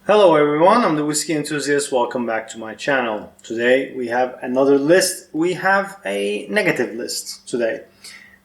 Hello everyone, I'm the Whiskey Enthusiast. Welcome back to my channel. Today we have another list. We have a negative list today.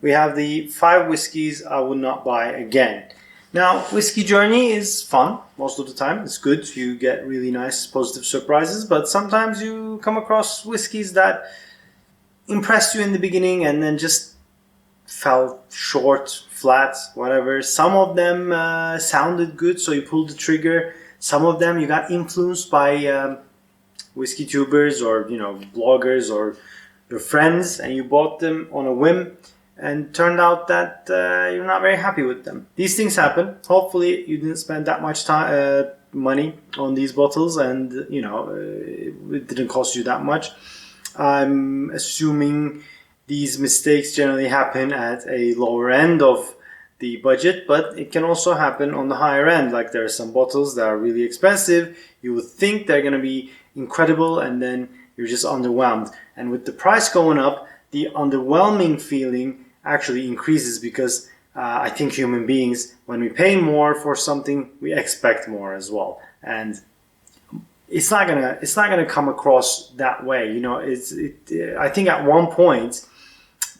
We have the 5 whiskeys I would not buy again. Now, whiskey journey is fun most of the time. It's good. You get really nice positive surprises, but sometimes you come across whiskeys that impressed you in the beginning and then just fell short, flat, whatever. Some of them sounded good, so you pulled the trigger. Some of them you got influenced by whiskey tubers or bloggers or your friends, and you bought them on a whim, and turned out that you're not very happy with them. These things happen. Hopefully, you didn't spend that much time, money on these bottles, and it didn't cost you that much. I'm assuming these mistakes generally happen at a lower end of the budget, but it can also happen on the higher end. Like there are some bottles that are really expensive. You would think they're going to be incredible, and then you're just underwhelmed. And with the price going up, the underwhelming feeling actually increases because I think human beings, when we pay more for something, we expect more as well. And it's not gonna come across that way. I think at one point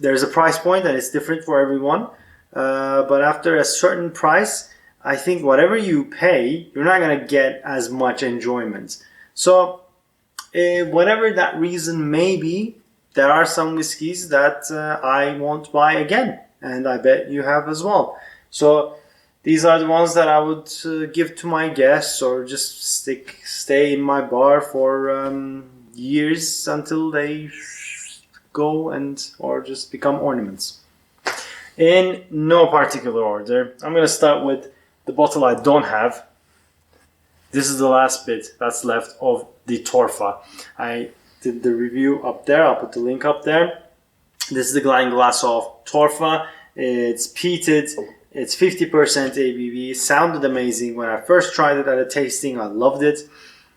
there's a price point and it's different for everyone. But after a certain price, I think whatever you pay, you're not going to get as much enjoyment. So, whatever that reason may be, there are some whiskeys that I won't buy again. And I bet you have as well. So, these are the ones that I would give to my guests or just stay in my bar for years until they go or just become ornaments. In no particular order, I'm going to start with the bottle I don't have. This is the last bit that's left of the Torfa. I did the review up there. I'll put the link up there. This is the Glenglassaugh Torfa. It's peated. It's 50% ABV. It sounded amazing. When I first tried it at a tasting, I loved it.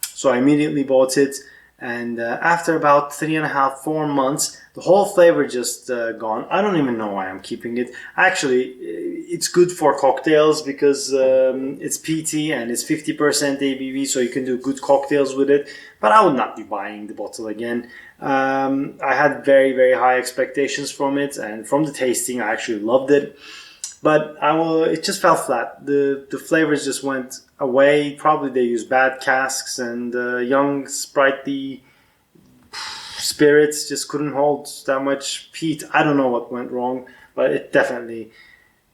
So I immediately bought it. And after about 3.5-4 months, the whole flavor just gone. I don't even know why I'm keeping it. Actually, it's good for cocktails because it's peaty and it's 50% ABV, so you can do good cocktails with it. But I would not be buying the bottle again. I had very, very high expectations from it, and from the tasting, I actually loved it. But it just fell flat. The flavors just went away. Probably they used bad casks, and young, sprightly spirits just couldn't hold that much peat. I don't know what went wrong, but it definitely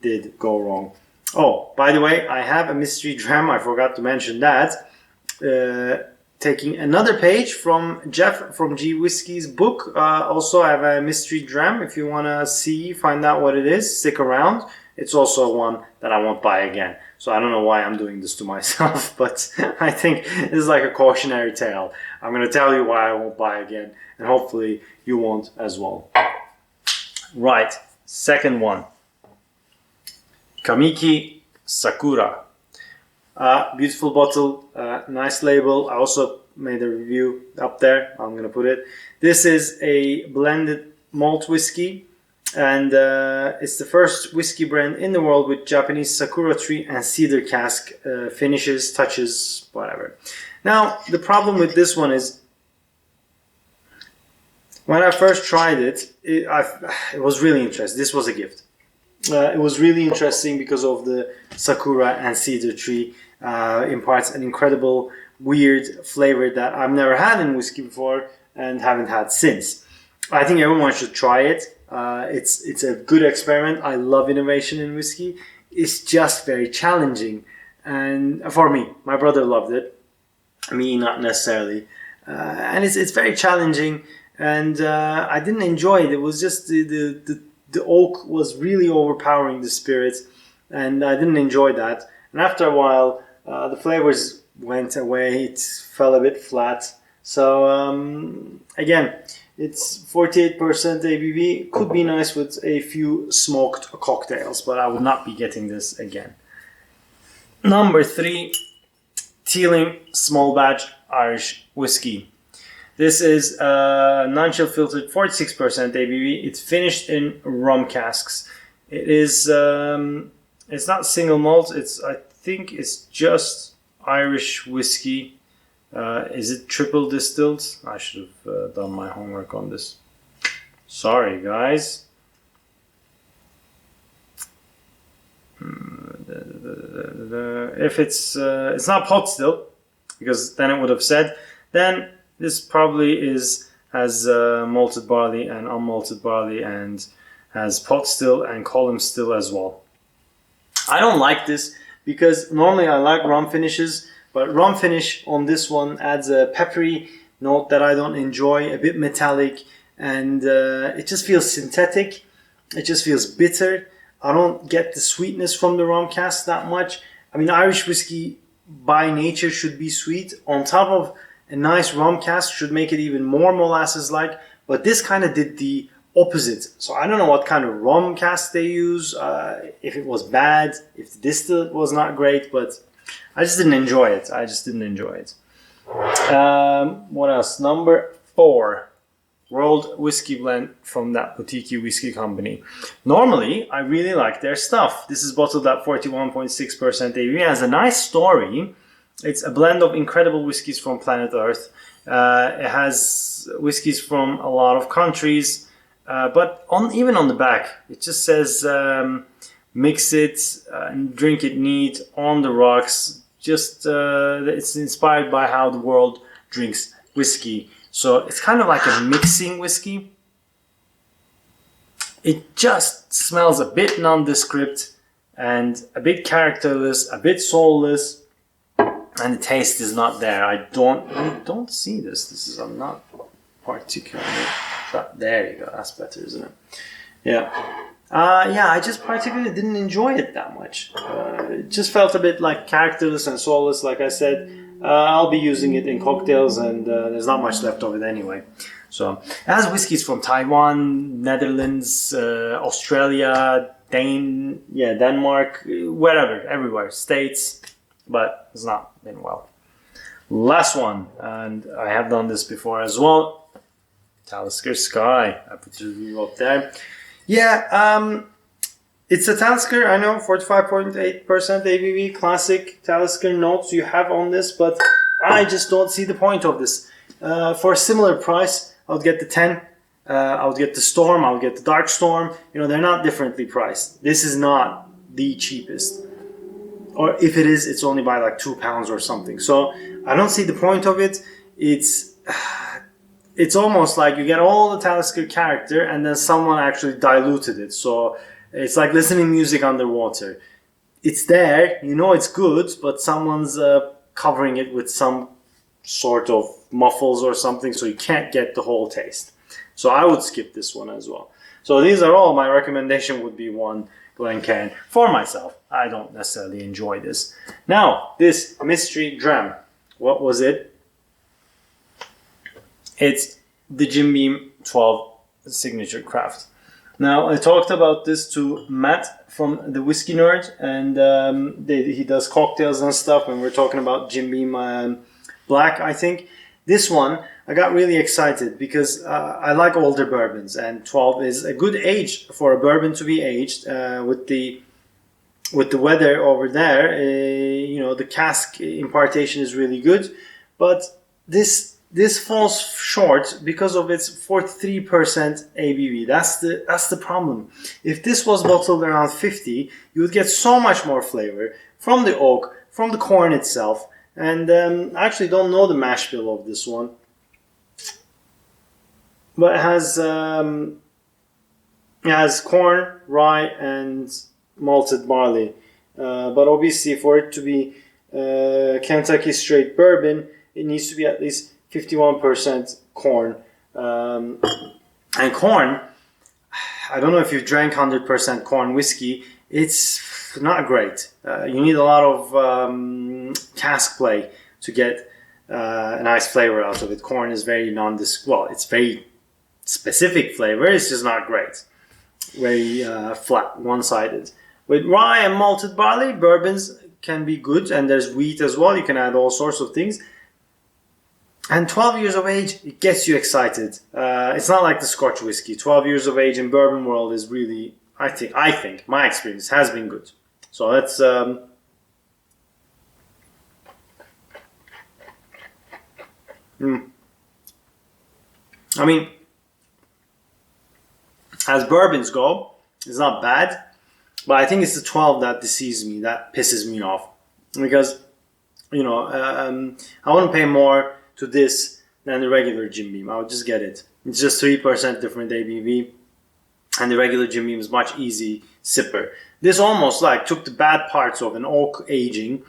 did go wrong. Oh, by the way, I have a mystery dram. I forgot to mention that. Taking another page from Jeff from G Whiskey's book. Also, I have a mystery dram. If you want to find out what it is, stick around. It's also one that I won't buy again. So I don't know why I'm doing this to myself, but I think this is like a cautionary tale. I'm going to tell you why I won't buy again, and hopefully you won't as well. Right, second one. Kamiki Sakura. Beautiful bottle, nice label. I also made a review up there. I'm going to put it. This is a blended malt whiskey. And it's the first whiskey brand in the world with Japanese Sakura tree and cedar cask finishes, touches, whatever. Now, the problem with this one is, when I first tried it, it was really interesting. This was a gift. It was really interesting because of the Sakura and cedar tree imparts an incredible, weird flavor that I've never had in whiskey before and haven't had since. I think everyone should try it. It's a good experiment. I love innovation in whiskey. It's just very challenging, and for me, my brother loved it. Me, not necessarily. And it's very challenging, and I didn't enjoy it. It was just the oak was really overpowering the spirit, and I didn't enjoy that. And after a while, the flavors went away. It fell a bit flat. So again, it's 48% ABV. Could be nice with a few smoked cocktails, but I would not be getting this again. Number 3, Teeling small batch Irish whiskey. This is non-chill filtered, 46% ABV. It's finished in rum casks. It is. It's not single malt. I think it's just Irish whiskey. Is it triple distilled? I should have done my homework on this. Sorry, guys. If it's not pot still, because then it would have said, then this probably has malted barley and unmalted barley and has pot still and column still as well. I don't like this because normally I like rum finishes, but rum finish on this one adds a peppery note that I don't enjoy, a bit metallic, and it just feels synthetic. It just feels bitter. I don't get the sweetness from the rum cask that much. I mean, Irish whiskey by nature should be sweet. On top of a nice rum cask should make it even more molasses-like, but this kind of did the opposite. So I don't know what kind of rum cask they use, if it was bad, if the distillate was not great, but I just didn't enjoy it. What else? Number 4. World Whiskey Blend from that boutique whiskey company. Normally, I really like their stuff. This is bottled at 41.6% ABV. It has a nice story. It's a blend of incredible whiskeys from planet Earth. It has whiskeys from a lot of countries, but even on the back, it just says mix it and drink it neat on the rocks. Just it's inspired by how the world drinks whiskey. So it's kind of like a mixing whiskey. It just smells a bit nondescript and a bit characterless, a bit soulless, and the taste is not there. I don't see this. I'm not particularly. There you go. That's better, isn't it? Yeah. I just particularly didn't enjoy it that much. It just felt a bit like characterless and soulless, like I said. I'll be using it in cocktails, and there's not much left of it anyway. So it has whiskeys from Taiwan, Netherlands, Australia, Denmark, wherever, everywhere, States, but it's not been well. Last one, and I have done this before as well. Talisker Skye. I put the review up there. Yeah, it's a Talisker, I know, 45.8% ABV, classic Talisker notes you have on this, but I just don't see the point of this. For a similar price, I would get the 10, I would get the Storm, I would get the Dark Storm. You know, they're not differently priced. This is not the cheapest. Or if it is, it's only by like £2 or something. So I don't see the point of it. It's almost like you get all the Talisker character and then someone actually diluted it. So it's like listening music underwater. It's there, you know it's good, but someone's covering it with some sort of muffles or something, so you can't get the whole taste. So I would skip this one as well. So these are all. My recommendation would be one Glencairn for myself. I don't necessarily enjoy this. Now, this mystery dram. What was it? It's the Jim Beam 12 Signature Craft. Now, I talked about this to Matt from the Whiskey Nerd, and he does cocktails and stuff, and we're talking about Jim Beam Black, I think. This one, I got really excited because I like older bourbons, and 12 is a good age for a bourbon to be aged. With the weather over there, the cask impartation is really good, but this falls short because of its 43% ABV. That's the problem. If this was bottled around 50, you would get so much more flavor from the oak, from the corn itself. And I actually don't know the mash bill of this one, but it has corn, rye, and malted barley. But obviously, for it to be Kentucky straight bourbon, it needs to be at least 51% corn. And corn, I don't know if you've drank 100% corn whiskey, it's not great. You need a lot of cask play to get a nice flavor out of it. Corn is very it's very specific flavor, it's just not great. Very flat, one-sided. With rye and malted barley, bourbons can be good, and there's wheat as well. You can add all sorts of things. And 12 years of age, it gets you excited. It's not like the Scotch whiskey. 12 years of age in bourbon world is really, I think, my experience has been good. So let's I mean, as bourbons go, it's not bad, but I think it's the 12 that deceives me, that pisses me off. Because, you know, I wouldn't pay more to this than the regular Jim Beam. I would just get it. It's just 3% different ABV, and the regular Jim Beam is much easy sipper. This almost like took the bad parts of an oak aging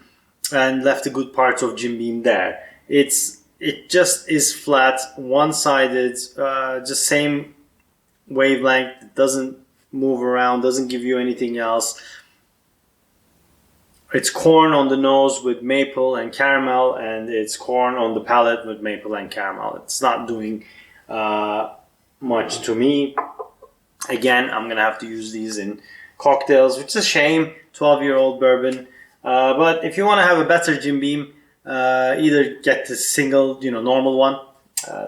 and left the good parts of Jim Beam there. It just is flat, one-sided, just same wavelength. It doesn't move around, doesn't give you anything else. It's corn on the nose with maple and caramel, and it's corn on the palate with maple and caramel. It's not doing much to me. Again, I'm going to have to use these in cocktails, which is a shame, 12-year-old bourbon. But if you want to have a better Jim Beam, either get the single, normal one,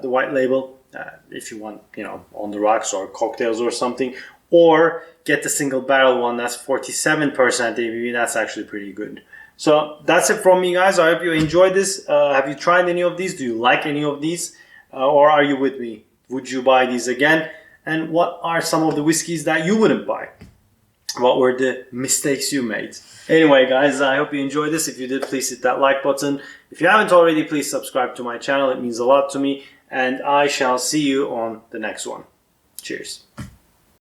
the white label, if you want, on the rocks or cocktails or something, or get the single barrel one. That's 47% ABV. That's actually pretty good. So that's it from me, guys. I hope you enjoyed this. Have you tried any of these? Do you like any of these? Or are you with me? Would you buy these again? And what are some of the whiskeys that you wouldn't buy? What were the mistakes you made? Anyway, guys, I hope you enjoyed this. If you did, please hit that like button. If you haven't already, please subscribe to my channel. It means a lot to me. And I shall see you on the next one. Cheers.